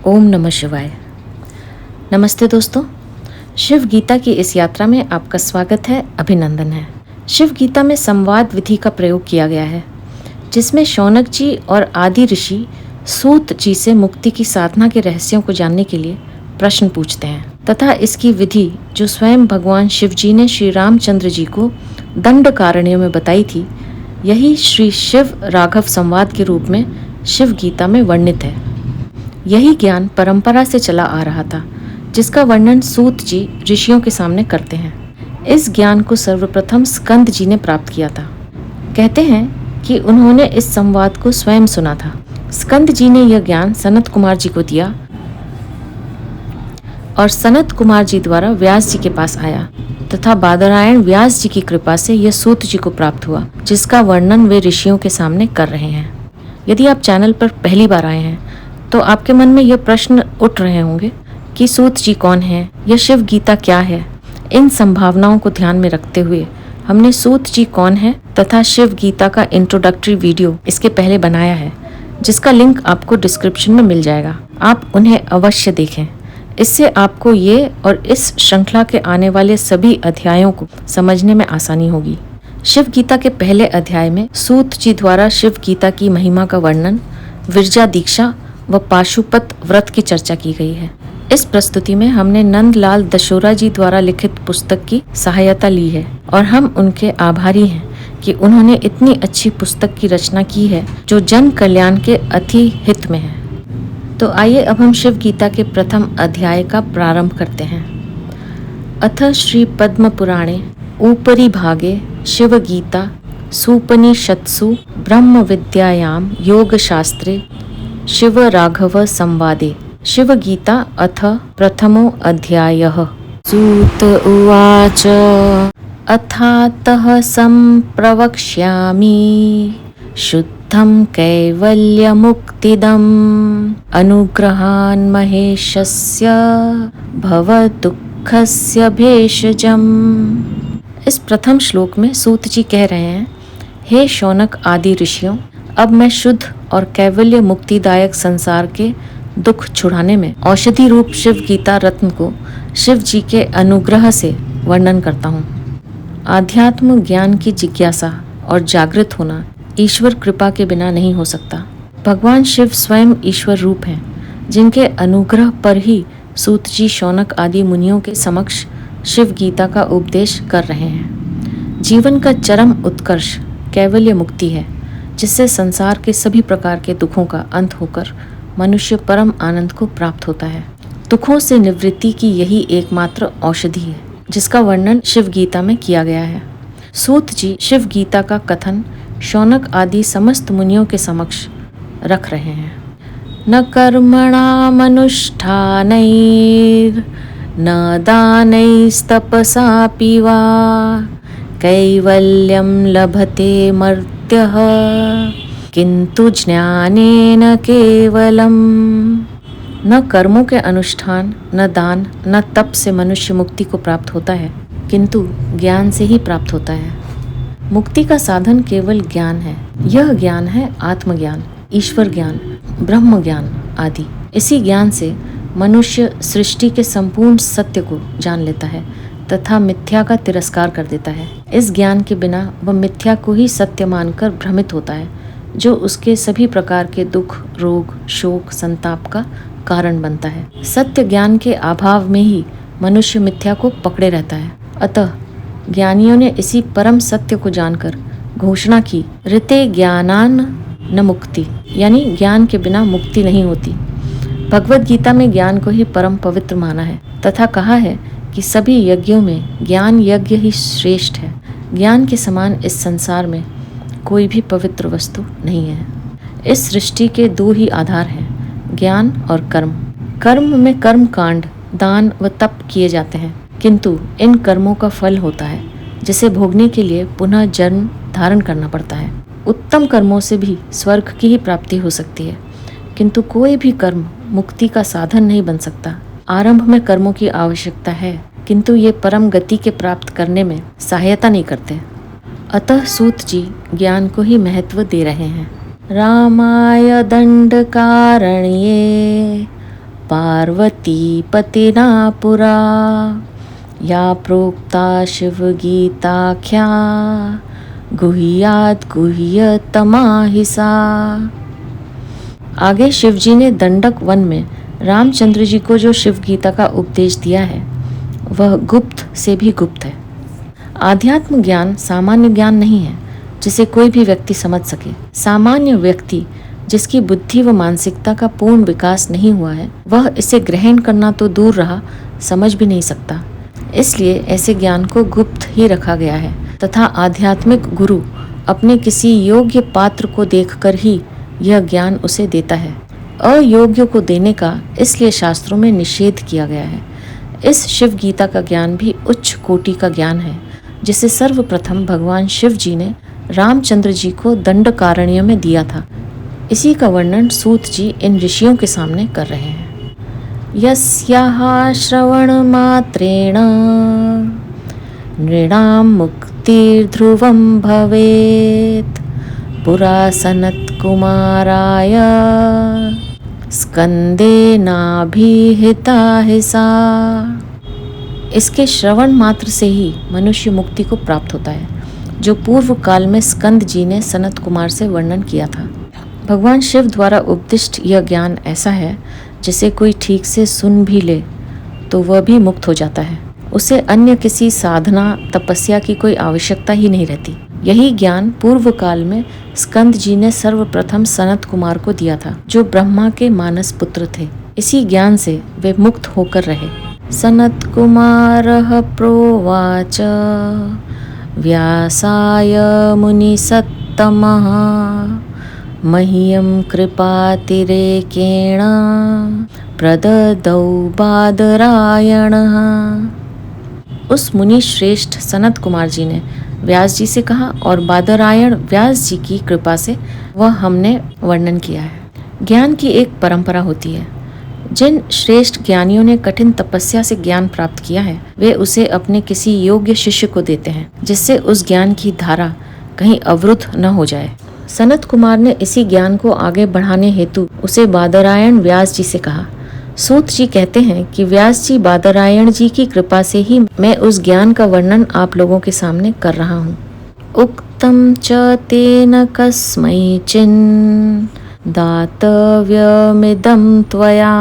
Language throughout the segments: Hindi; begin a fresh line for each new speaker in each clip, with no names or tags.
ओम नमः शिवाय। नमस्ते दोस्तों, शिव गीता की इस यात्रा में आपका स्वागत है, अभिनंदन है। शिव गीता में संवाद विधि का प्रयोग किया गया है, जिसमें शौनक जी और आदि ऋषि सूत जी से मुक्ति की साधना के रहस्यों को जानने के लिए प्रश्न पूछते हैं तथा इसकी विधि जो स्वयं भगवान शिव जी ने श्री रामचंद्र जी को दंडकारण्य में बताई थी, यही श्री शिव राघव संवाद के रूप में शिव गीता में वर्णित है। यही ज्ञान परंपरा से चला आ रहा था, जिसका वर्णन सूत जी ऋषियों के सामने करते हैं। इस ज्ञान को सर्वप्रथम स्कंद जी ने प्राप्त किया था। कहते हैं कि उन्होंने इस संवाद को स्वयं सुना था। स्कंद जी ने यह ज्ञान सनत कुमार जी को दिया और सनत कुमार जी द्वारा व्यास जी के पास आया तथा बादरायण व्यास जी की कृपा से यह सूत जी को प्राप्त हुआ, जिसका वर्णन वे ऋषियों के सामने कर रहे हैं। यदि आप चैनल पर पहली बार आए हैं तो आपके मन में यह प्रश्न उठ रहे होंगे कि सूत जी कौन है, यह शिव गीता क्या है। इन संभावनाओं को ध्यान में रखते हुए हमने सूत जी कौन है तथा शिव गीता का इंट्रोडक्टरी वीडियो इसके पहले बनाया है, जिसका लिंक आपको डिस्क्रिप्शन में मिल जाएगा। आप उन्हें अवश्य देखें। इससे आपको ये और इस श्रृंखला के आने वाले सभी अध्यायों को समझने में आसानी होगी। शिव गीता के पहले अध्याय में सूत जी द्वारा शिव गीता की महिमा का वर्णन, विरजा दीक्षा व पाशुपत व्रत की चर्चा की गई है। इस प्रस्तुति में हमने नंदलाल दशोरा जी द्वारा लिखित पुस्तक की सहायता ली है और हम उनके आभारी हैं कि उन्होंने इतनी अच्छी पुस्तक की रचना की है जो जन कल्याण के अति हित में है। तो आइए अब हम शिव गीता के प्रथम अध्याय का प्रारंभ करते हैं। अथ श्री पद्म पुराणे ऊपरी भागे शिव गीता सूपनिषत्सु ब्रह्म विद्यायाम योग शास्त्रे शिव राघव संवादे। शिव गीता अथ प्रथमो अध्यायः। सूत उवाच अथातः संप्रवक्ष्यामि शुद्धं कैवल्यमुक्तिदम् अनुग्रहान् महेशस्य भवदुःखस्य भेषजम्। इस प्रथम श्लोक में सूत जी कह रहे हैं, हे शौनक आदि ऋषियों, अब मैं शुद्ध और कैवल्य मुक्तिदायक संसार के दुख छुड़ाने में औषधि रूप शिव गीता रत्न को शिव जी के अनुग्रह से वर्णन करता हूँ। आध्यात्म ज्ञान की जिज्ञासा और जागृत होना ईश्वर कृपा के बिना नहीं हो सकता। भगवान शिव स्वयं ईश्वर रूप हैं, जिनके अनुग्रह पर ही सूत जी शौनक आदि मुनियों के समक्ष शिव गीता का उपदेश कर रहे हैं। जीवन का चरम उत्कर्ष कैवल्य मुक्ति है, जिससे संसार के सभी प्रकार के दुखों का अंत होकर मनुष्य परम आनंद को प्राप्त होता है। दुखों से निवृत्ति की यही एकमात्र औषधि है, जिसका वर्णन शिव गीता में किया गया है। सूत जी शिव गीता का कथन शौनक आदि समस्त मुनियों के समक्ष रख रहे हैं। न कर्मणामनुष्ठानैर् न दानैस्तपसापि वा कैवल्यं लभते मर्त्यः किंतु ज्ञानेन केवलम। न कर्मों के अनुष्ठान, न दान, न तप से मनुष्य मुक्ति को प्राप्त होता है, किंतु ज्ञान से ही प्राप्त होता है। मुक्ति का साधन केवल ज्ञान है। यह ज्ञान है आत्मज्ञान, ईश्वर ज्ञान, ब्रह्म ज्ञान आदि। इसी ज्ञान से मनुष्य सृष्टि के संपूर्ण सत्य को जान लेता है तथा मिथ्या का तिरस्कार कर देता है। इस ज्ञान के बिना वह मिथ्या को ही सत्य मानकर भ्रमित होता है, जो उसके सभी प्रकार के दुख, रोग, शोक, संताप का कारण बनता है। सत्य ज्ञान के अभाव में ही मनुष्य मिथ्या को पकड़े रहता है। अतः ज्ञानियों ने इसी परम सत्य को जानकर घोषणा की, ऋते ज्ञानान न मुक्ति, यानी ज्ञान के बिना मुक्ति नहीं होती। भगवत गीता में ज्ञान को ही परम पवित्र माना है तथा कहा है कि सभी यज्ञों में ज्ञान यज्ञ ही श्रेष्ठ है। ज्ञान के समान इस संसार में कोई भी पवित्र वस्तु नहीं है। इस सृष्टि के दो ही आधार हैं, ज्ञान और कर्म। कर्म में कर्म कांड, दान व तप किए जाते हैं, किंतु इन कर्मों का फल होता है, जिसे भोगने के लिए पुनः जन्म धारण करना पड़ता है। उत्तम कर्मों से भी स्वर्ग की ही प्राप्ति हो सकती है, किंतु कोई भी कर्म मुक्ति का साधन नहीं बन सकता। आरंभ में कर्मों की आवश्यकता है, किंतु ये परम गति के प्राप्त करने में सहायता नहीं करते। अतः सूत जी ज्ञान को ही महत्व दे रहे हैं। रामाय दंडकारण्ये पार्वती पतिना पुरा या प्रोक्ता शिव गीताख्या गुह्यात् गुह्यतमाहिसा। आगे शिवजी ने दंडक वन में रामचंद्र जी को जो शिव गीता का उपदेश दिया है वह गुप्त से भी गुप्त है। आध्यात्म ज्ञान सामान्य ज्ञान नहीं है जिसे कोई भी व्यक्ति समझ सके। सामान्य व्यक्ति जिसकी बुद्धि व मानसिकता का पूर्ण विकास नहीं हुआ है वह इसे ग्रहण करना तो दूर रहा, समझ भी नहीं सकता। इसलिए ऐसे ज्ञान को गुप्त ही रखा गया है तथा आध्यात्मिक गुरु अपने किसी योग्य पात्र को देखकर ही यह ज्ञान उसे देता है। अयोग्य को देने का इसलिए शास्त्रों में निषेध किया गया है। इस शिव गीता का ज्ञान भी उच्च कोटि का ज्ञान है जिसे सर्वप्रथम भगवान शिव जी ने रामचंद्र जी को दंडकारण्य में दिया था। इसी का वर्णन सूत जी इन ऋषियों के सामने कर रहे हैं। यस्याः श्रवण मात्रेण नृणां मुक्तिर्ध्रुवं भवेत् पुरा सनत्कुमाराय स्कंदेनाभिहिता हिसा। इसके श्रवण मात्र से ही मनुष्य मुक्ति को प्राप्त होता है, जो पूर्व काल में स्कंद जी ने सनत कुमार से वर्णन किया था। भगवान शिव द्वारा उपदिष्ट यह ज्ञान ऐसा है जिसे कोई ठीक से सुन भी ले तो वह भी मुक्त हो जाता है। उसे अन्य किसी साधना तपस्या की कोई आवश्यकता ही नहीं रहती। यही ज्ञान पूर्व काल में स्कंद जी ने सर्वप्रथम सनत कुमार को दिया था, जो ब्रह्मा के मानस पुत्र थे। इसी ज्ञान से वे मुक्त होकर रहे। सनत कुमारः प्रोवाच व्यासाय मुनिसत्तमः मह्यं कृपातिरेकेण प्रददौ बादरायणः। उस मुनि श्रेष्ठ सनत कुमार जी ने व्यास जी से कहा और बादरायण व्यास जी की कृपा से वह हमने वर्णन किया है। ज्ञान की एक परंपरा होती है। जिन श्रेष्ठ ज्ञानियों ने कठिन तपस्या से ज्ञान प्राप्त किया है वे उसे अपने किसी योग्य शिष्य को देते हैं, जिससे उस ज्ञान की धारा कहीं अवरुद्ध न हो जाए। सनत कुमार ने इसी ज्ञान को आगे बढ़ाने हेतु उसे बादरायण व्यास जी से कहा। सूत जी कहते हैं कि व्यास जी बादरायण जी की कृपा से ही मैं उस ज्ञान का वर्णन आप लोगों के सामने कर रहा हूँ। उक्तम च तेन कस्मैचिन् दातव्यमिदं त्वया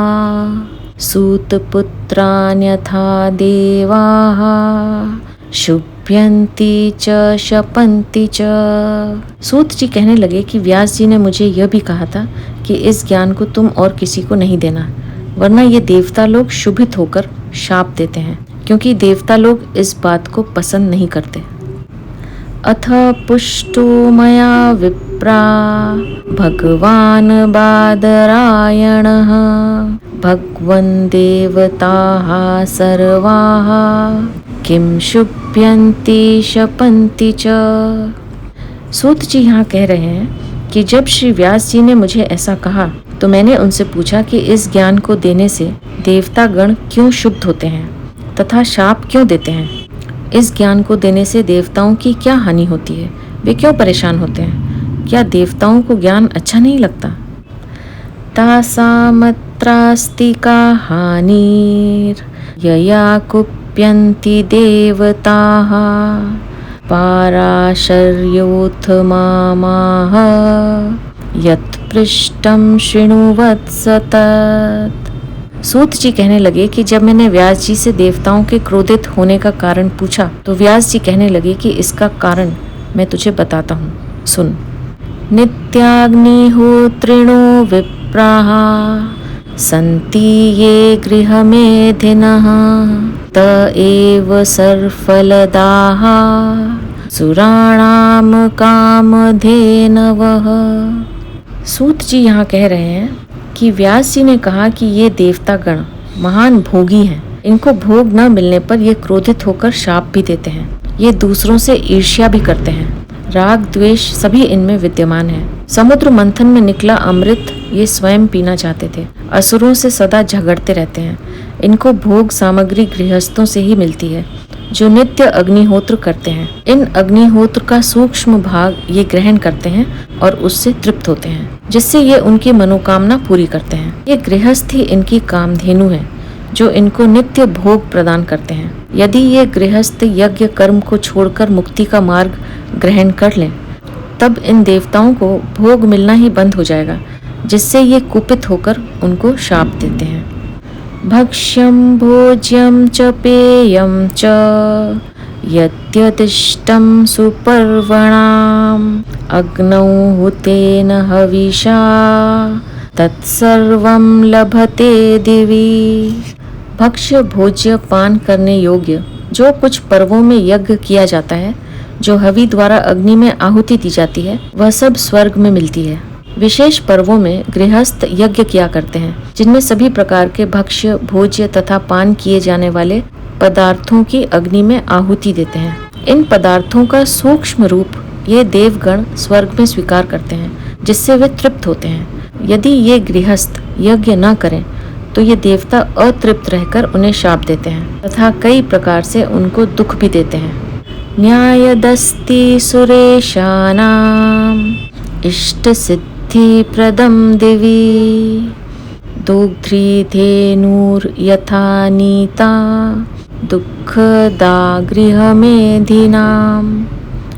सूतपुत्रान्यथा देवाः शुभ्यन्ति च शपन्ति च। सूत जी कहने लगे कि व्यास जी ने मुझे यह भी कहा था कि इस ज्ञान को तुम और किसी को नहीं देना, वरना ये देवता लोग शुभित होकर शाप देते हैं, क्योंकि देवता लोग इस बात को पसंद नहीं करते। अथ पुष्टो मया विप्रा भगवान बादरायणः भगवन् देवताः सर्वाः किं शुभ्यन्ति शपन्ति च। सूत जी यहाँ कह रहे हैं कि जब श्री व्यास जी ने मुझे ऐसा कहा तो मैंने उनसे पूछा कि इस ज्ञान को देने से देवता गण क्यों शुद्ध होते हैं तथा शाप क्यों देते हैं। इस ज्ञान को देने से देवताओं की क्या हानि होती है, वे क्यों परेशान होते हैं, क्या देवताओं को ज्ञान अच्छा नहीं लगता। तासामत्रास्ति का हानिर यया कुप्यन्ति देवताः पाराशर्योऽथ मामाह यत्पृष्टं शृणुवत्स तत्। सूत जी कहने लगे कि जब मैंने व्यास जी से देवताओं के क्रोधित होने का कारण पूछा तो व्यास जी कहने लगे कि इसका कारण मैं तुझे बताता हूँ, सुन। नित्याग्निहोत्रिणो विप्राः सन्ति ये गृहमेधिनः त एव सर्वफलदाः सुराणां कामधेनवः। सूत जी यहाँ कह रहे हैं कि व्यास जी ने कहा कि ये देवता गण महान भोगी हैं, इनको भोग न मिलने पर ये क्रोधित होकर शाप भी देते हैं, ये दूसरों से ईर्ष्या भी करते हैं, राग द्वेष सभी इनमें विद्यमान है। समुद्र मंथन में निकला अमृत ये स्वयं पीना चाहते थे, असुरों से सदा झगड़ते रहते हैं, इनको भोग सामग्री गृहस्थों से ही मिलती है, जो नित्य अग्निहोत्र करते हैं। इन अग्निहोत्र का सूक्ष्म भाग ये ग्रहण करते हैं और उससे तृप्त होते हैं, जिससे ये उनकी मनोकामना पूरी करते हैं। ये गृहस्थ ही इनकी कामधेनु है, जो इनको नित्य भोग प्रदान करते हैं। यदि ये गृहस्थ यज्ञ कर्म को छोड़कर मुक्ति का मार्ग ग्रहण कर लें, तब इन देवताओं को भोग मिलना ही बंद हो जाएगा, जिससे ये कुपित होकर उनको शाप देते हैं। भक्ष्यं भोज्यं च पेयं च यद्यदिष्टं सुपर्वणाम् अग्नौ हुतेन हविषा तत्सर्वं लभते दिवि। भक्ष्य भोज्य पान करने योग्य जो कुछ पर्वों में यज्ञ किया जाता है, जो हवि द्वारा अग्नि में आहुति दी जाती है, वह सब स्वर्ग में मिलती है। विशेष पर्वों में गृहस्थ यज्ञ किया करते हैं, जिनमें सभी प्रकार के भक्ष्य भोज्य तथा पान किए जाने वाले पदार्थों की अग्नि में आहुति देते हैं। इन पदार्थों का सूक्ष्म रूप ये देवगण स्वर्ग में स्वीकार करते हैं, जिससे वे तृप्त होते हैं। यदि ये गृहस्थ यज्ञ न करें तो ये देवता अतृप्त रहकर उन्हें शाप देते हैं तथा कई प्रकार से उनको दुख भी देते हैं। न्यायदस्ति सुरेशानाम इष्ट सिद्धि प्रदम दिवि दुग्ध्री धेनुर यथा नीता दुःखदा गृहमेधिनाम।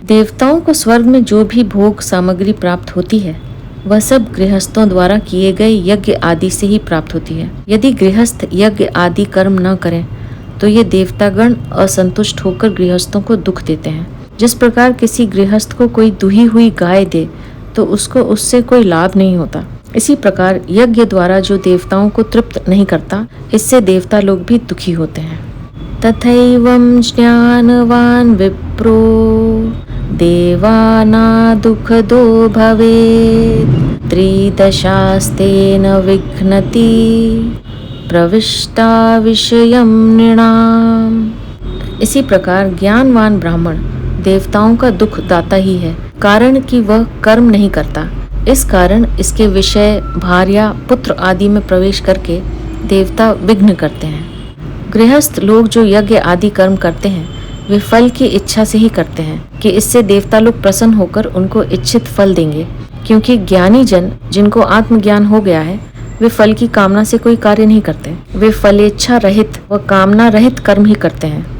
देवताओं को स्वर्ग में जो भी भोग सामग्री प्राप्त होती है, वह सब गृहस्थों द्वारा किए गए यज्ञ आदि से ही प्राप्त होती है। यदि गृहस्थ यज्ञ आदि कर्म न करें तो ये देवतागण असंतुष्ट होकर गृहस्थों को दुख देते हैं। जिस प्रकार किसी गृहस्थ को कोई दुही हुई गाय दे तो उसको उससे कोई लाभ नहीं होता, इसी प्रकार यज्ञ द्वारा जो देवताओं को तृप्त नहीं करता, इससे देवता लोग भी दुखी होते हैं। तथैवं ज्ञानवान विप्रो देवाना दुःखदो भवेत् त्रिदशास्तेन विघ्नति प्रविष्टा विषयं नृणाम्। इसी प्रकार ज्ञानवान ब्राह्मण देवताओं का दुख दाता ही है, कारण कि वह कर्म नहीं करता। इस कारण इसके विषय भार्या पुत्र आदि में प्रवेश करके देवता विघ्न करते हैं। गृहस्थ लोग जो यज्ञ आदि कर्म करते हैं, वे फल की इच्छा से ही करते हैं कि इससे देवता लोग प्रसन्न होकर उनको इच्छित फल देंगे, क्योंकि ज्ञानी जन जिनको आत्मज्ञान हो गया है, वे फल की कामना से कोई कार्य नहीं करते। वे फलेच्छा रहित व कामना रहित कर्म ही करते हैं।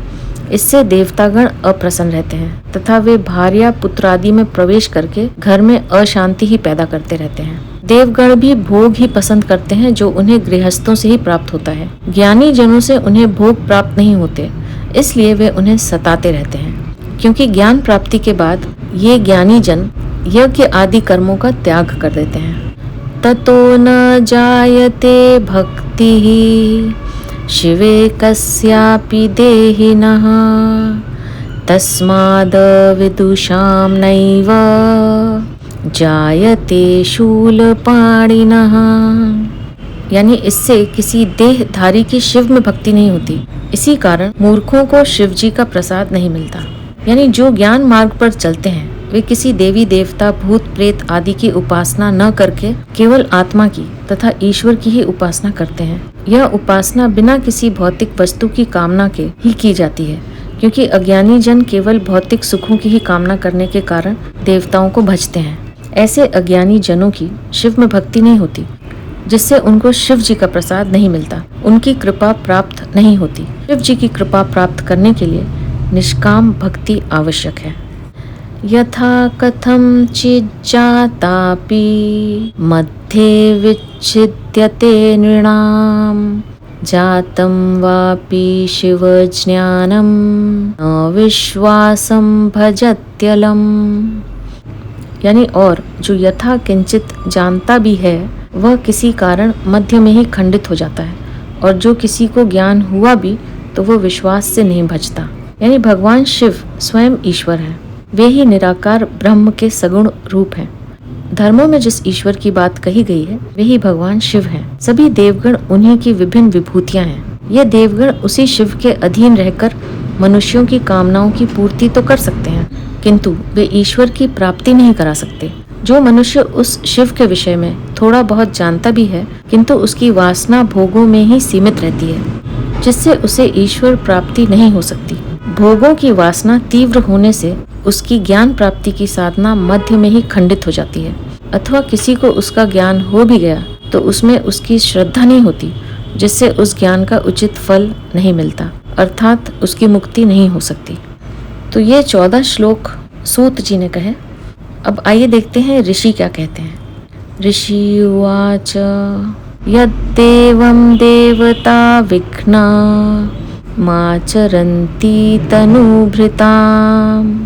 इससे देवतागण अप्रसन्न रहते हैं तथा वे भार्या पुत्र आदि में प्रवेश करके घर में अशांति ही पैदा करते रहते हैं। देवगण भी भोग ही पसंद करते हैं जो उन्हें गृहस्थों से ही प्राप्त होता है। ज्ञानी जनों से उन्हें भोग प्राप्त नहीं होते, इसलिए वे उन्हें सताते रहते हैं। क्योंकि ज्ञान प्राप्ति के बाद ये ज्ञानी जन यज्ञ आदि कर्मों का त्याग कर देते हैं। ततो न जायते भक्ति शिवे कस्यापि देहिनः तस्माद् विदुषां नैव जायते शूलपाणिनः। यानी इससे किसी देहधारी की शिव में भक्ति नहीं होती, इसी कारण मूर्खों को शिव जी का प्रसाद नहीं मिलता। यानी जो ज्ञान मार्ग पर चलते हैं, वे किसी देवी देवता भूत प्रेत आदि की उपासना न करके केवल आत्मा की तथा ईश्वर की ही उपासना करते हैं। यह उपासना बिना किसी भौतिक वस्तु की कामना के ही की जाती है, क्योंकि अज्ञानी जन केवल भौतिक सुखों की ही कामना करने के कारण देवताओं को भजते हैं। ऐसे अज्ञानी जनों की शिव में भक्ति नहीं होती, जिससे उनको शिव जी का प्रसाद नहीं मिलता, उनकी कृपा प्राप्त नहीं होती। शिव जी की कृपा प्राप्त करने के लिए निष्काम भक्ति आवश्यक है। यथा कथम चिज्जातापि मध्ये विच्छिद्यते नृणाम जातं वापि शिव ज्ञानम न विश्वासं भजत्यलम। यानी और जो यथा किंचित जानता भी है, वह किसी कारण मध्य में ही खंडित हो जाता है, और जो किसी को ज्ञान हुआ भी तो वह विश्वास से नहीं भजता। यानी भगवान शिव स्वयं ईश्वर है, वे ही निराकार ब्रह्म के सगुण रूप हैं। धर्मों में जिस ईश्वर की बात कही गई है, वे ही भगवान शिव हैं। सभी देवगण उन्हीं की विभिन्न विभूतियां हैं। ये देवगण उसी शिव के अधीन रहकर मनुष्यों की कामनाओं की पूर्ति तो कर सकते हैं, किंतु वे ईश्वर की प्राप्ति नहीं करा सकते। जो मनुष्य उस शिव के विषय में थोड़ा बहुत जानता भी है, किंतु उसकी वासना भोगों में ही सीमित रहती है, जिससे उसे ईश्वर प्राप्ति नहीं हो सकती। भोगों की वासना तीव्र होने से उसकी ज्ञान प्राप्ति की साधना मध्य में ही खंडित हो जाती है, अथवा किसी को उसका ज्ञान हो भी गया तो उसमें उसकी श्रद्धा नहीं होती, जिससे उस ज्ञान का उचित फल नहीं मिलता, अर्थात उसकी मुक्ति नहीं हो सकती। तो ये 14 श्लोक सूत जी ने कहे। अब आइए देखते हैं ऋषि क्या कहते हैं। ऋषि उवाच यद्देवं देवता विघ्ना माचरन्ति तनुभृतां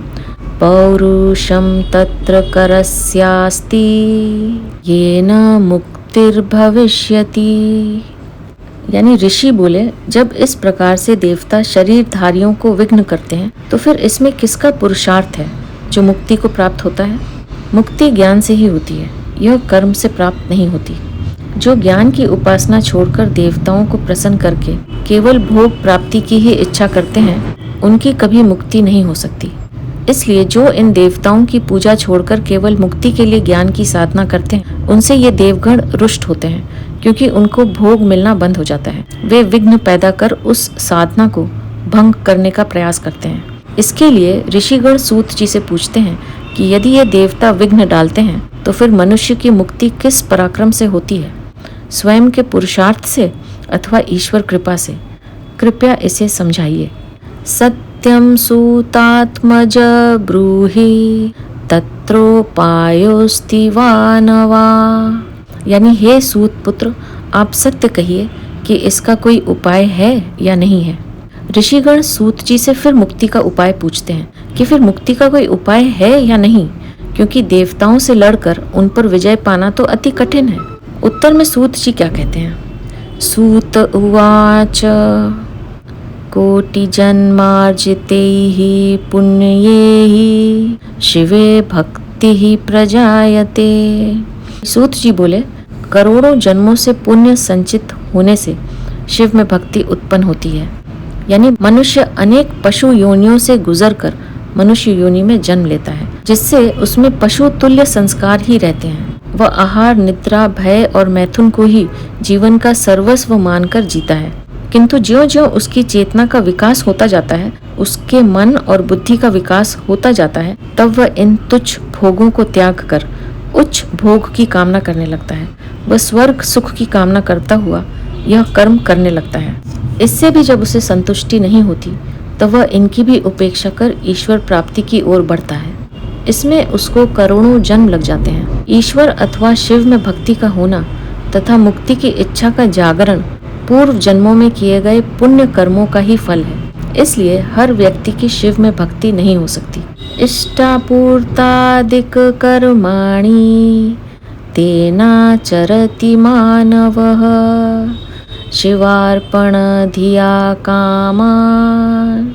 पौरुषं तत्र करस्यास्ति येन मुक्तिर्भविष्यति। यानी ऋषि बोले, जब इस प्रकार से देवता शरीरधारियों को विघ्न करते हैं तो फिर इसमें किसका पुरुषार्थ है जो मुक्ति को प्राप्त होता है? मुक्ति ज्ञान से ही होती है, यह कर्म से प्राप्त नहीं होती। जो ज्ञान की उपासना छोड़कर देवताओं को प्रसन्न करके केवल भोग प्राप्ति की ही इच्छा करते हैं, उनकी कभी मुक्ति नहीं हो सकती। इसलिए जो इन देवताओं की पूजा छोड़कर केवल मुक्ति के लिए ज्ञान की साधना करते हैं, उनसे ये देवगण रुष्ट होते हैं, क्योंकि उनको भोग मिलना बंद हो जाता है। वे विघ्न पैदा कर उस साधना को भंग करने का प्रयास करते हैं। इसके लिए ऋषिगण सूत जी से पूछते हैं कि यदि ये देवता विघ्न डालते हैं तो फिर मनुष्य की मुक्ति किस पराक्रम से होती है, स्वयं के पुरुषार्थ से अथवा ईश्वर कृपा से? कृपया इसे समझाइए। सत्यम सूतात्मज ब्रूहि तत्रोपायोस्ति वा न वा। यानी हे सूत पुत्र, आप सत्य कहिए कि इसका कोई उपाय है या नहीं है। ऋषिगण सूत जी से फिर मुक्ति का उपाय पूछते हैं कि फिर मुक्ति का कोई उपाय है या नहीं, क्योंकि देवताओं से लड़कर उन पर विजय पाना तो अति कठिन है। उत्तर में सूत जी क्या कहते हैं? सूत उवाच कोटिजन्मार्जितैः पुण्यैः शिवे भक्तिः प्रजायते। सूत जी बोले, करोड़ों जन्मों से पुण्य संचित होने से शिव में भक्ति उत्पन्न होती है। यानी मनुष्य अनेक पशु योनियों से गुजरकर मनुष्य योनि में जन्म लेता है, जिससे उसमें पशु तुल्य संस्कार ही रहते हैं। वह आहार, निद्रा, भय और मैथुन को ही जीवन का सर्वस्व मानकर जीता है। किंतु ज्यों-ज्यों उसकी चेतना का विकास होता जाता है, उसके मन और बुद्धि का विकास होता जाता है, तब वह इन तुच्छ भोगों को त्याग कर उच्च भोग की कामना करने लगता है। वह स्वर्ग सुख की कामना करता हुआ यह कर्म करने लगता है। इससे भी जब उसे संतुष्टि नहीं होती, तब वह इनकी भी उपेक्षा कर ईश्वर प्राप्ति की ओर बढ़ता है। इसमें उसको करोड़ों जन्म लग जाते हैं। ईश्वर अथवा शिव में भक्ति का होना तथा मुक्ति की इच्छा का जागरण पूर्व जन्मों में किए गए पुण्य कर्मों का ही फल है। इसलिए हर व्यक्ति की शिव में भक्ति नहीं हो सकती। इष्टापूर्तादिक कर्माणि तेनाचरति मानवः शिवार्पण धिया कामान्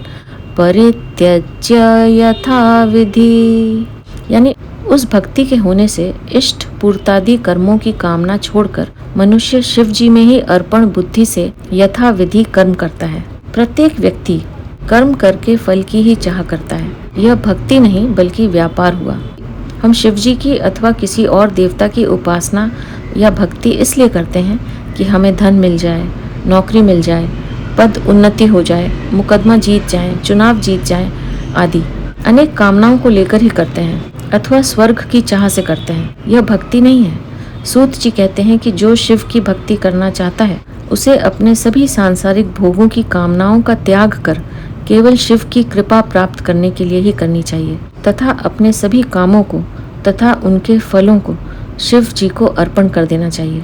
परित्यज्य यथा विधि। यानी उस भक्ति के होने से इष्ट पूर्तादि कर्मों की कामना छोड़कर मनुष्य शिव जी में ही अर्पण बुद्धि से यथा विधि कर्म करता है। प्रत्येक व्यक्ति कर्म करके फल की ही चाह करता है। यह भक्ति नहीं बल्कि व्यापार हुआ। हम शिव जी की अथवा किसी और देवता की उपासना या भक्ति इसलिए करते हैं कि हमें धन मिल जाए, नौकरी मिल जाए, पद उन्नति हो जाए, मुकदमा जीत जाए, चुनाव जीत जाए आदि अनेक कामनाओं को लेकर ही करते हैं, अथवा स्वर्ग की चाह से करते हैं। यह भक्ति नहीं है। सूत जी कहते हैं कि जो शिव की भक्ति करना चाहता है, उसे अपने सभी सांसारिक भोगों की कामनाओं का त्याग कर केवल शिव की कृपा प्राप्त करने के लिए ही करनी चाहिए, तथा अपने सभी कामों को तथा उनके फलों को शिव जी को अर्पण कर देना चाहिए।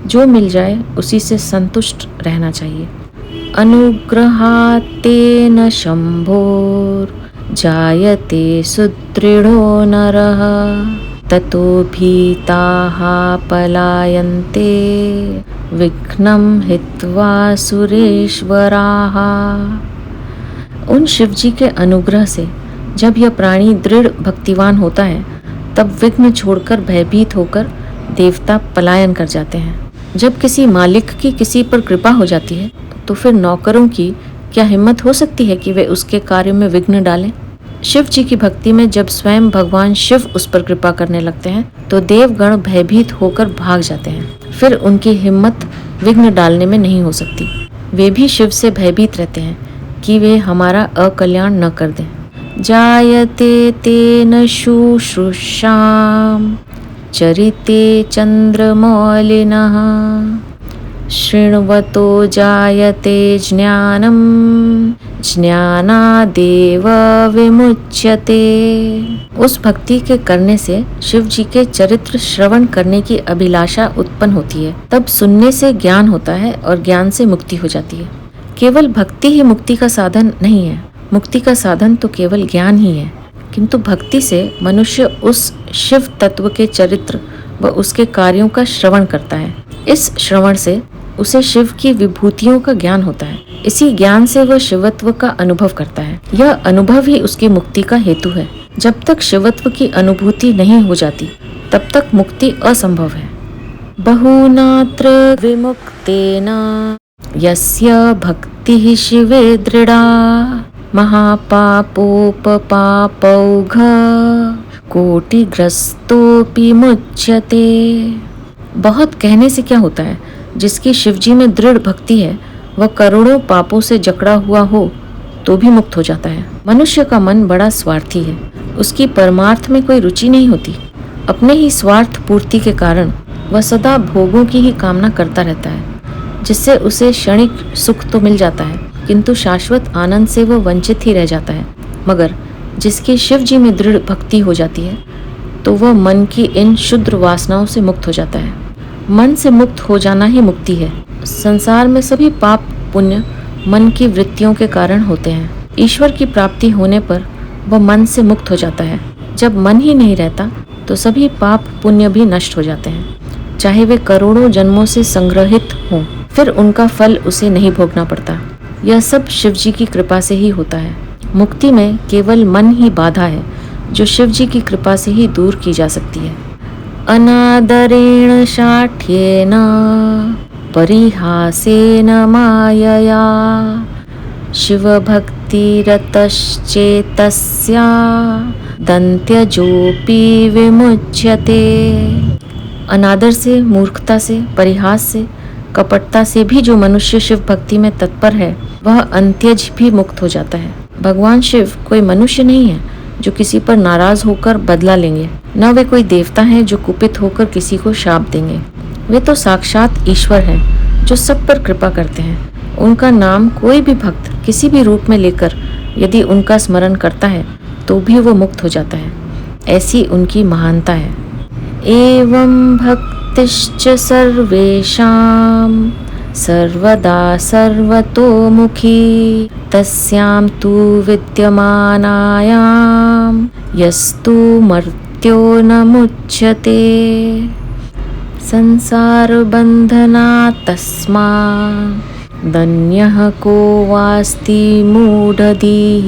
जो मिल जाए उसी से संतुष्ट रहना चाहिए। अनुग्रहात्तेन शंभोर जायते सुदृढ़ो नरः ततो भीताः पलायन्ते विघ्नं हित्वा सुरेश्वराः। उन शिव जी के अनुग्रह से जब यह प्राणी दृढ़ भक्तिवान होता है, तब विघ्न छोड़कर भयभीत होकर देवता पलायन कर जाते हैं। जब किसी मालिक की किसी पर कृपा हो जाती है, तो फिर नौकरों की क्या हिम्मत हो सकती है कि वे उसके कार्य में विघ्न डालें? शिव जी की भक्ति में जब स्वयं भगवान शिव उस पर कृपा करने लगते हैं, तो देवगण भयभीत होकर भाग जाते हैं। फिर उनकी हिम्मत विघ्न डालने में नहीं हो सकती। वे भी शिव से भयभीत रहते हैं, कि वे हमारा अकल्याण न कर दें। जायते तेन शुश्रूषां चरिते चंद्रमौलिनः शृण्वतो जायते ज्ञानम ज्ञानादेव विमुच्यते। उस भक्ति के करने से शिव जी के चरित्र श्रवण करने की अभिलाषा उत्पन्न होती है। तब सुनने से ज्ञान होता है और ज्ञान से मुक्ति हो जाती है। केवल भक्ति ही मुक्ति का साधन नहीं है, मुक्ति का साधन तो केवल ज्ञान ही है। किंतु भक्ति से मनुष्य उस शिव तत्व के चरित्र व उसके कार्यों का श्रवण करता है। इस श्रवण से उसे शिव की विभूतियों का ज्ञान होता है। इसी ज्ञान से वह शिवत्व का अनुभव करता है। यह अनुभव ही उसकी मुक्ति का हेतु है। जब तक शिवत्व की अनुभूति नहीं हो जाती तब तक मुक्ति असंभव है। बहुनात्र विमुक्तेन यस्य भक्तिः शिवे दृढ़ा महापापोपपापौघ कोटिग्रस्तोऽपि मुच्यते। बहुत कहने से क्या होता है, जिसकी शिवजी में दृढ़ भक्ति है वह करोड़ों पापों से जकड़ा हुआ हो तो भी मुक्त हो जाता है। मनुष्य का मन बड़ा स्वार्थी है, उसकी परमार्थ में कोई रुचि नहीं होती। अपने ही स्वार्थ पूर्ति के कारण वह सदा भोगों की ही कामना करता रहता है, जिससे उसे क्षणिक सुख तो मिल जाता है किंतु शाश्वत आनंद से वह वंचित ही रह जाता है। मगर जिसकी शिव जी में दृढ़ भक्ति हो जाती है तो वह मन की इन शुद्र वासनाओं से मुक्त हो जाता है। मन से मुक्त हो जाना ही मुक्ति है। संसार में सभी पाप पुण्य मन की वृत्तियों के कारण होते हैं। ईश्वर की प्राप्ति होने पर वह मन से मुक्त हो जाता है। जब मन ही नहीं रहता तो सभी पाप पुण्य भी नष्ट हो जाते हैं, चाहे वे करोड़ों जन्मों से संग्रहित हों, फिर उनका फल उसे नहीं भोगना पड़ता। यह सब शिव जी की कृपा से ही होता है। मुक्ति में केवल मन ही बाधा है, जो शिव जी की कृपा से ही दूर की जा सकती है। अनादरेण शाठ्येन परिहासेन मायया शिवभक्तिरतश्चेतस्या दन्त्यजोऽपि विमुच्यते। अनादर से, मूर्खता से, परिहास से, कपटता से भी जो मनुष्य शिव भक्ति में तत्पर है वह अंत्यज भी मुक्त हो जाता है। भगवान शिव कोई मनुष्य नहीं है जो किसी पर नाराज होकर बदला लेंगे, न वे कोई देवता हैं जो कुपित होकर किसी को शाप देंगे। वे तो साक्षात ईश्वर हैं जो सब पर कृपा करते हैं। उनका नाम कोई भी भक्त किसी भी रूप में लेकर यदि उनका स्मरण करता है तो भी वो मुक्त हो जाता है। ऐसी उनकी महानता है। एवं भक्तिश्च सर्वेषां सर्वदा सर्वतोमुखी तस्यां तु विद्यमानायां यस्तु मर्त्यो न मुच्यते। संसार बंधनात् तस्मात् दन्यः को वास्ति मूढधीः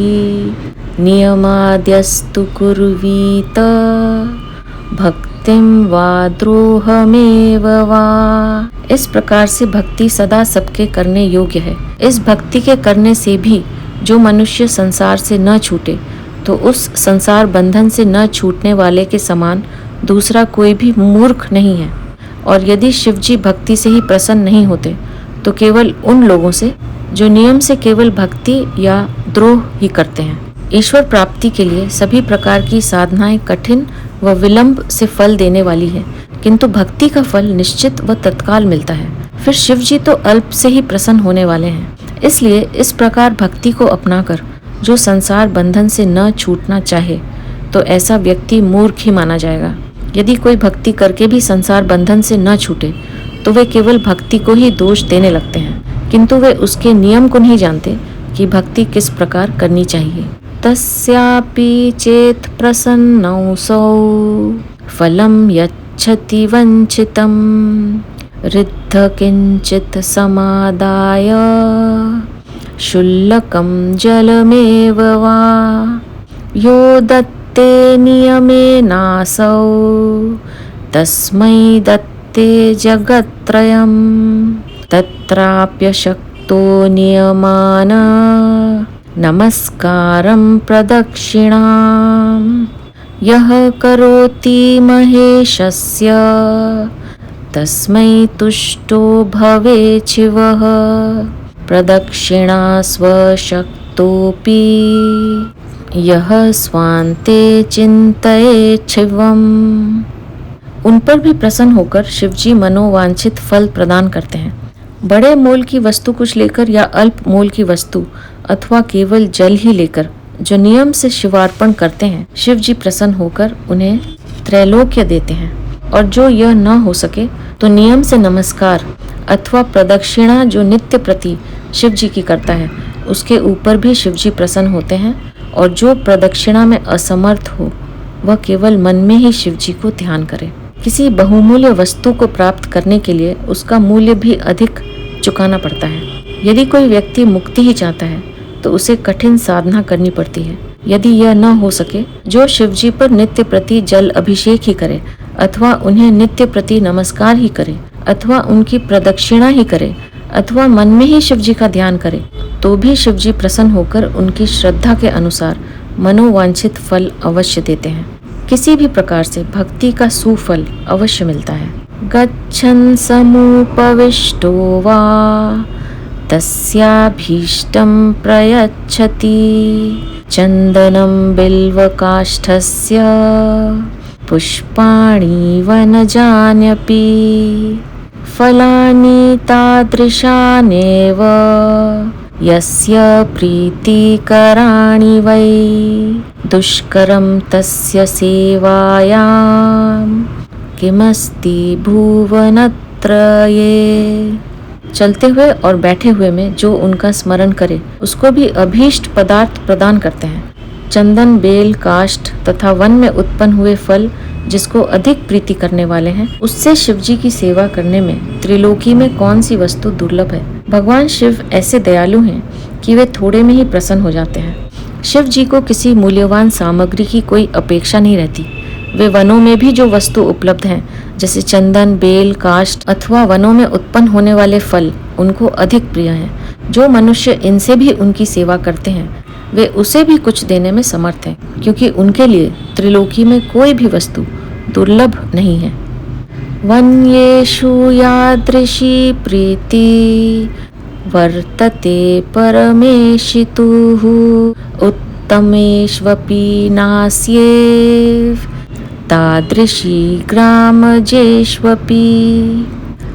नियमाद्यस्तु कुर्वीत भक्तिं वा द्रोहमेव वा। इस प्रकार से भक्ति सदा सबके करने योग्य है। इस भक्ति के करने से भी जो मनुष्य संसार से न छूटे तो उस संसार बंधन से न छूटने वाले के समान दूसरा कोई भी मूर्ख नहीं है। और यदि शिवजी भक्ति से ही प्रसन्न नहीं होते तो केवल उन लोगों से जो नियम से केवल भक्ति या द्रोह ही करते हैं। ईश्वर प्राप्ति के लिए सभी प्रकार की साधनाएं कठिन व विलंब से फल देने वाली है, किंतु भक्ति का फल निश्चित व तत्काल मिलता है। फिर शिव जी तो अल्प से ही प्रसन्न होने वाले हैं। इसलिए इस प्रकार भक्ति को अपनाकर जो संसार बंधन से न छूटना चाहे तो ऐसा व्यक्ति मूर्ख ही माना जाएगा। यदि कोई भक्ति करके भी संसार बंधन से न छूटे तो वे केवल भक्ति को ही दोष देने लगते हैं, किंतु वे उसके नियम को नहीं जानते कि भक्ति किस प्रकार करनी चाहिए। तस्यापि चेत प्रसन्नौसौ फलं यच्छति वंचितं रिद्ध किंचित समादाय शुल्लकं जलमेव वा यो दत्ते नियमेनासौ तस्मै दत्ते जगत्त्रयं तत्राप्यशक्तो नियमान नमस्कारं प्रदक्षिणां यः करोति महेशस्य तस्मै तुष्टो भवेत् शिवः प्रदक्षिणा स्वशक्त्या ततोपि यह स्वान्ते चिन्तयेत् शिवम्। उन पर भी प्रसन्न होकर शिवजी मनोवांछित फल प्रदान करते हैं। बड़े मोल की वस्तु कुछ लेकर या अल्प मोल की वस्तु अथवा केवल जल ही लेकर जो नियम से शिवार्पण करते हैं, शिवजी प्रसन्न होकर उन्हें त्रैलोक्य देते हैं। और जो यह न हो सके तो नियम से नमस्कार अथवा प्रदक्षिणा जो नित्य प्रति शिवजी की करता है, उसके ऊपर भी शिवजी प्रसन्न होते हैं। और जो प्रदक्षिणा में असमर्थ हो वह केवल मन में ही शिवजी को ध्यान करे। किसी बहुमूल्य वस्तु को प्राप्त करने के लिए उसका मूल्य भी अधिक चुकाना पड़ता है। यदि कोई व्यक्ति मुक्ति ही चाहता है तो उसे कठिन साधना करनी पड़ती है। यदि यह न हो सके, जो शिवजी पर नित्य प्रति जल अभिषेक ही करे अथवा उन्हें नित्य प्रति नमस्कार ही करे अथवा उनकी प्रदक्षिणा ही करे अथवा मन में ही शिवजी का ध्यान करे, तो भी शिवजी प्रसन्न होकर उनकी श्रद्धा के अनुसार मनोवांछित फल अवश्य देते हैं। किसी भी प्रकार से भक्ति का सुफल अवश्य मिलता है। गच्छन् समुपविष्टो वा तस्याभीष्टं प्रयच्छति चन्दनं बिल्वकाष्ठस्य पुष्पाणि वनजान्यपि फलानि तादृशानेव यस्य प्रीतिकराणि वै दुष्करं तस्य सेवायां किमस्ति भुवनत्रये। चलते हुए और बैठे हुए में जो उनका स्मरण करे उसको भी अभीष्ट पदार्थ प्रदान करते हैं। चंदन, बेल, काष्ठ तथा वन में उत्पन्न हुए फल जिसको अधिक प्रीति करने वाले हैं, उससे शिवजी की सेवा करने में त्रिलोकी में कौन सी वस्तु दुर्लभ है। भगवान शिव ऐसे दयालु हैं कि वे थोड़े में ही प्रसन्न हो जाते हैं। शिव जी को किसी मूल्यवान सामग्री की कोई अपेक्षा नहीं रहती। वे वनों में भी जो वस्तु उपलब्ध हैं, जैसे चंदन, बेल, काष्ठ अथवा वनों में उत्पन्न होने वाले फल, उनको अधिक प्रिय हैं। जो मनुष्य इनसे भी उनकी सेवा करते हैं वे उसे भी कुछ देने में समर्थ हैं, क्योंकि उनके लिए त्रिलोकी में कोई भी वस्तु दुर्लभ नहीं है। वन्येषु यादृशी प्रीति वर्तते परमेशितुः उत्तमेष्वपि नास्येव तादृशी ग्रामजेष्वपि।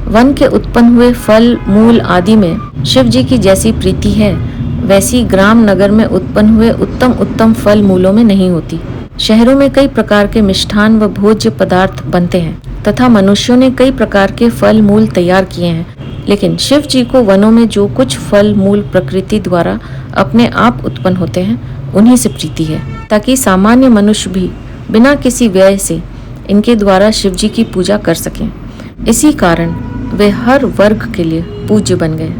वन के उत्पन्न हुए फल, मूल आदि में शिव जी की जैसी प्रीति है, वैसी ग्राम नगर में उत्पन्न हुए उत्तम उत्तम फल मूलों में नहीं होती। शहरों में कई प्रकार के मिष्ठान व भोज्य पदार्थ बनते हैं तथा मनुष्यों ने कई प्रकार के फल मूल तैयार किए हैं, लेकिन शिव जी को वनों में जो कुछ फल मूल प्रकृति द्वारा अपने आप उत्पन्न होते हैं उन्हीं से प्रीति है, ताकि सामान्य मनुष्य भी बिना किसी व्यय से इनके द्वारा शिव जी की पूजा कर सकें। इसी कारण वे हर वर्ग के लिए पूज्य बन गए।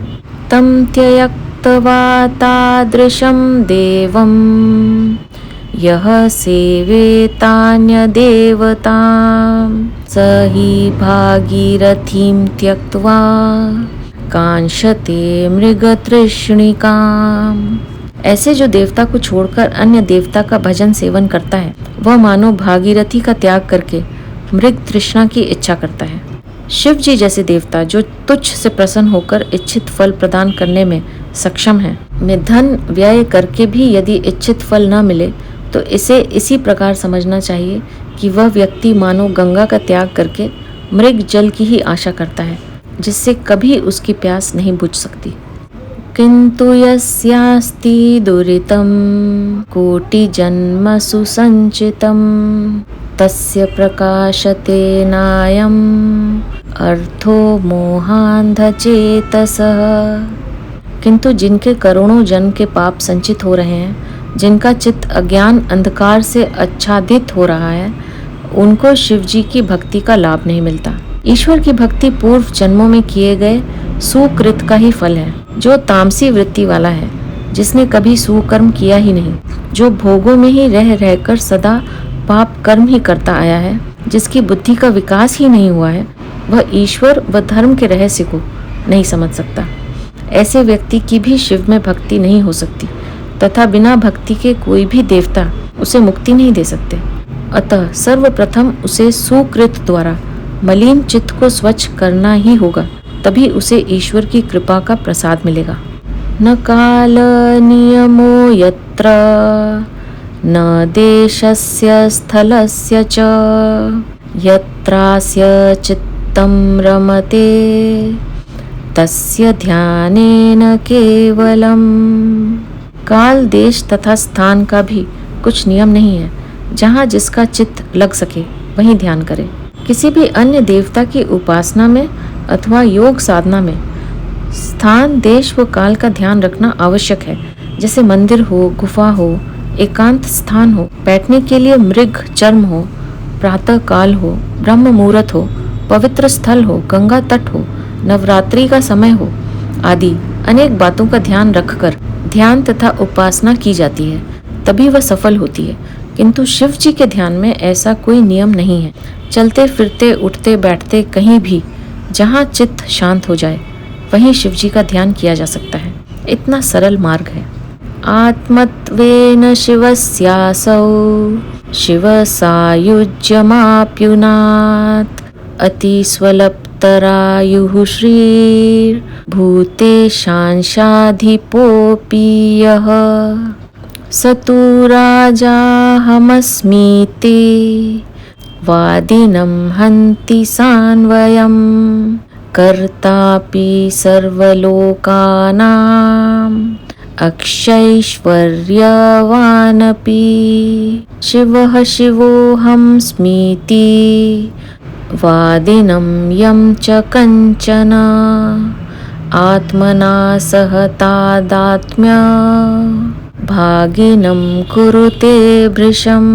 तम त्यक्त्वा तादृशं देवं यः सेवेतान्य देवतां स हि भागीरथीं त्यक्त्वा कांक्षते मृगतृष्णिकाम्। ऐसे जो देवता को छोड़कर अन्य देवता का भजन सेवन करता है, वह मानो भागीरथी का त्याग करके मृग तृष्णा की इच्छा करता है। शिव जी जैसे देवता जो तुच्छ से प्रसन्न होकर इच्छित फल प्रदान करने में सक्षम है, में धन व्यय करके भी यदि इच्छित फल न मिले तो इसे इसी प्रकार समझना चाहिए कि वह व्यक्ति मानो गंगा का त्याग करके मृग जल की ही आशा करता है, जिससे कभी उसकी प्यास नहीं बुझ सकती। किंतु यस्यास्ति दुरितं कोटिजन्मसु संचितं तस्य प्रकाशते नायम् अर्थो मोहान्धचेतसः। किंतु जिनके करोड़ों जन्म के पाप संचित हो रहे हैं, जिनका चित्त अज्ञान अंधकार से आच्छादित हो रहा है, उनको शिवजी की भक्ति का लाभ नहीं मिलता। ईश्वर की भक्ति पूर्व जन्मों में किए गए सुकृत का ही फल है। जो तामसी वृत्ति वाला है, जिसने कभी सुकर्म किया ही नहीं, जो भोगों में ही रह रहकर सदा पाप कर्म ही करता आया है, जिसकी बुद्धि का विकास ही नहीं हुआ है, वह ईश्वर व धर्म के रहस्य को नहीं समझ सकता। ऐसे व्यक्ति की भी शिव में भक्ति नहीं हो सकती तथा बिना भक्ति के कोई भी देवता उसे मुक्ति नहीं दे सकते। अतः सर्वप्रथम उसे सुकृत द्वारा मलिन चित्त को स्वच्छ करना ही होगा, तभी उसे ईश्वर की कृपा का प्रसाद मिलेगा। न काल नियमो यत्र न देशस्य स्थलस्य च यत्रास्य चित्तं रमते तस्य ध्यानेन केवलम। काल, देश तथा स्थान का भी कुछ नियम नहीं है। जहाँ जिसका चित्त लग सके वहीं ध्यान करे। किसी भी अन्य देवता की उपासना में अथवा योग साधना में स्थान, देश व काल का ध्यान रखना आवश्यक है। जैसे मंदिर हो, गुफा हो, एकांत स्थान हो, बैठने के लिए मृग चर्म हो, प्रातः काल हो, ब्रह्म मुहूर्त हो, पवित्र स्थल हो, गंगा तट हो, नवरात्रि का समय हो, आदि अनेक बातों का ध्यान रखकर ध्यान तथा उपासना की जाती है, तभी वह सफल होती है। किंतु शिव जी के ध्यान में ऐसा कोई नियम नहीं है। चलते फिरते, उठते बैठते, कहीं भी जहाँ चित्त शांत हो जाए वहीं शिव जी का ध्यान किया जा सकता है। इतना सरल मार्ग है। आत्मत्वेन शिवस्यासौ शिव सायुज्यमाप्युनात् अतिस्वल्पतरायुः श्रीर्भूतेशांशाधिपोऽपि यः स तु राजाहमस्मीति वादिनं हन्ति सान्वयम् कर्तापि सर्वलोकानाम् अक्षैश्वर्यवानपि शिवः शिवोऽहमस्मीति वादिनं यं च कञ्चन आत्मना सह तादात्म्य भागिनं कुरुते भृशम्।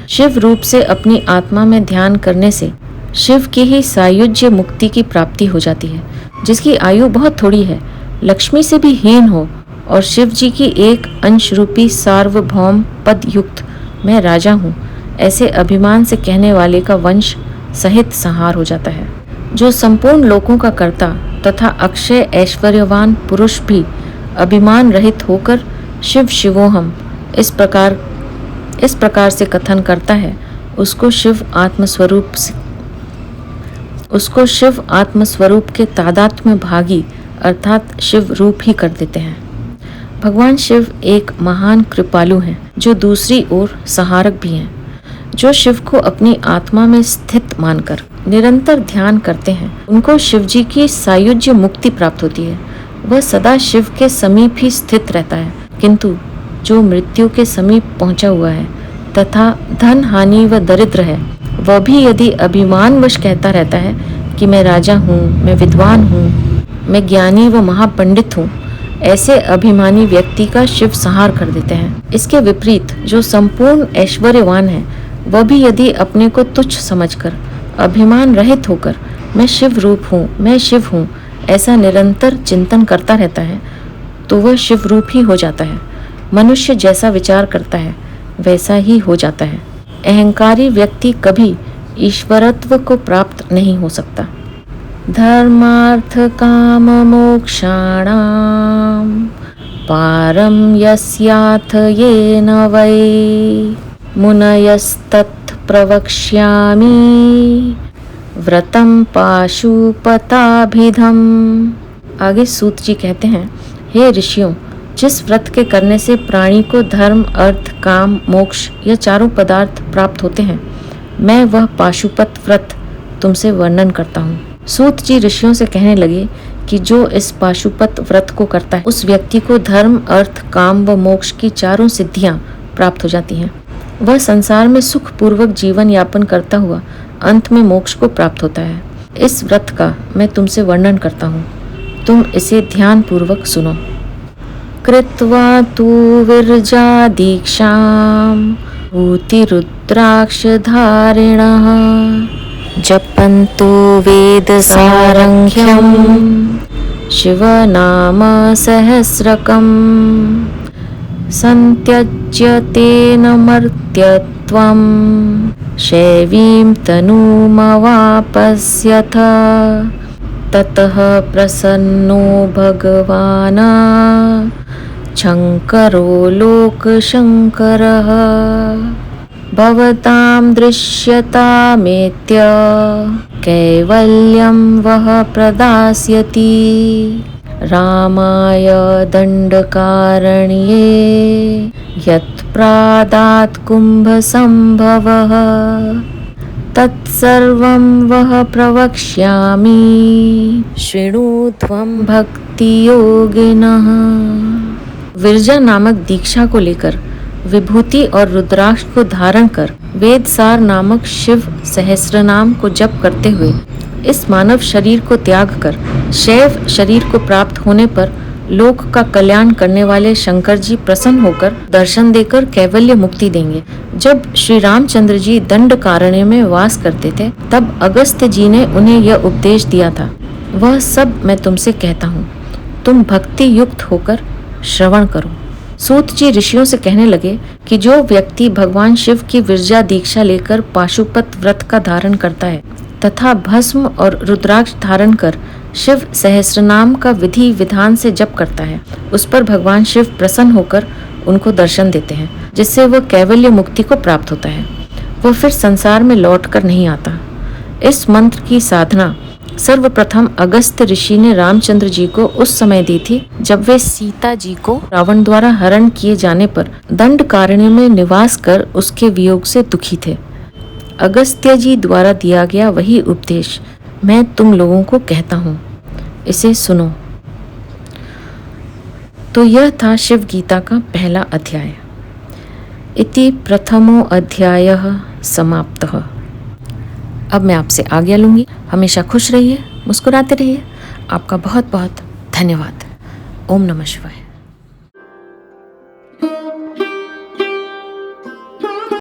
शिव रूप से अपनी आत्मा में ध्यान करने से शिव की ही सायुज्य मुक्ति की प्राप्ति हो जाती है। जिसकी आयु बहुत थोड़ी है, लक्ष्मी से भी हीन हो और शिव जी की एक अंश रूपी सार्वभौम पद युक्त मैं राजा हूँ, ऐसे अभिमान से कहने वाले का वंश सहित संहार हो जाता है। जो संपूर्ण लोकों का कर्ता तथा अक्षय ऐश्वर्यवान पुरुष भी अभिमान रहित होकर शिव शिवोहम इस प्रकार से कथन करता है, उसको शिव आत्मस्वरूप के तादात्म्य भागी अर्थात शिव रूप ही कर देते हैं। भगवान शिव एक महान कृपालु हैं, जो दूसरी ओर सहारक भी हैं। जो शिव को अपनी आत्मा में स्थित मानकर निरंतर ध्यान करते हैं, उनको शिव जी की सायुज्य मुक्ति प्राप्त होती है। वह सदा शिव के समीप ही स्थित रहता है। किंतु जो मृत्यु के समीप पहुंचा हुआ है तथा धन हानि व दरिद्र है, वह भी यदि अभिमानवश कहता रहता है कि मैं राजा हूँ, मैं विद्वान हूँ, मैं ज्ञानी व महापंडित हूँ, ऐसे अभिमानी व्यक्ति का शिव संहार कर देते हैं। इसके विपरीत जो संपूर्ण ऐश्वर्यवान है, वह भी यदि अपने को तुच्छ समझकर अभिमान रहित होकर मैं शिव रूप हूँ, मैं शिव हूँ, ऐसा निरंतर चिंतन करता रहता है, तो वह शिव रूप ही हो जाता है। मनुष्य जैसा विचार करता है वैसा ही हो जाता है। अहंकारी व्यक्ति कभी ईश्वरत्व को प्राप्त नहीं हो सकता। धर्मार्थ काम मोक्षाणाम पारम यस्याथ येन वै मुनयस्तत् प्रवक्ष्यामि व्रतम पाशुपताभिधम। आगे सूत जी कहते हैं, हे ऋषियों, जिस व्रत के करने से प्राणी को धर्म, अर्थ, काम, मोक्ष ये चारों पदार्थ प्राप्त होते हैं, मैं वह पाशुपत व्रत तुमसे वर्णन करता हूँ। सूत जी ऋषियों से कहने लगे कि जो इस पाशुपत व्रत को करता है, उस व्यक्ति को धर्म, अर्थ, काम व मोक्ष की चारों सिद्धियां प्राप्त हो जाती हैं। वह संसार में सुख पूर्वक जीवन यापन करता हुआ अंत में मोक्ष को प्राप्त होता है। इस व्रत का मैं तुमसे वर्णन करता हूँ, तुम इसे ध्यान पूर्वक सुनो। कृत्वा तु विरजा दीक्षां ऊतिरुद्राक्षधारिणः जपन्तो वेदसारङ्घ्यं शिवनाम सहस्रकम् सन्त्यज्य तेन मर्त्यत्वं शैवीं तनुमवापस्यथ ततः प्रसन्नो भगवान् शङ्करो लोकशङ्करः भवतां दृश्यतामेत्य कैवल्यं वः प्रदास्यति रामाय दण्डकारण्ये यत्प्रादात् कुम्भसम्भवः तत्सर्वं वः प्रवक्ष्यामि शृणु त्वं भक्तियोगिनः। विरजा नामक दीक्षा को लेकर विभूति और रुद्राक्ष को धारण कर वेदसार नामक शिव सहस्रनाम को जप करते हुए इस मानव शरीर को त्याग कर शैव शरीर को प्राप्त होने पर लोक का कल्याण करने वाले शंकर जी प्रसन्न होकर दर्शन देकर कैवल्य मुक्ति देंगे। जब श्री रामचंद्र जी दंडकारण्य में वास करते थे तब अगस्त्य जी ने उन्हें यह उपदेश दिया था, वह सब मैं तुमसे कहता हूँ, तुम भक्ति युक्त होकर श्रवण करो। सूत जी ऋषियों से कहने लगे कि जो व्यक्ति भगवान शिव की विरजा दीक्षा लेकर पाशुपत व्रत का धारण करता है तथा भस्म और रुद्राक्ष धारण कर शिव सहस्रनाम का विधि विधान से जप करता है, उस पर भगवान शिव प्रसन्न होकर उनको दर्शन देते हैं, जिससे वह कैवल्य मुक्ति को प्राप्त होता है। वह फिर संसार में लौटकर नहीं आता। इस मंत्र की साधना सर्वप्रथम अगस्त्य ऋषि ने रामचंद्र जी को उस समय दी थी जब वे सीता जी को रावण द्वारा हरण किए जाने पर दंडकारण्य में निवास कर उसके वियोग से दुखी थे। अगस्त्य जी द्वारा दिया गया वही उपदेश मैं तुम लोगों को कहता हूँ, इसे सुनो। तो यह था शिव गीता का पहला अध्याय। इति प्रथमो अध्यायः समाप्तः। अब मैं आपसे आज्ञा लूंगी। हमेशा खुश रहिए, मुस्कुराते रहिए। आपका बहुत बहुत धन्यवाद। ओम नमः शिवाय।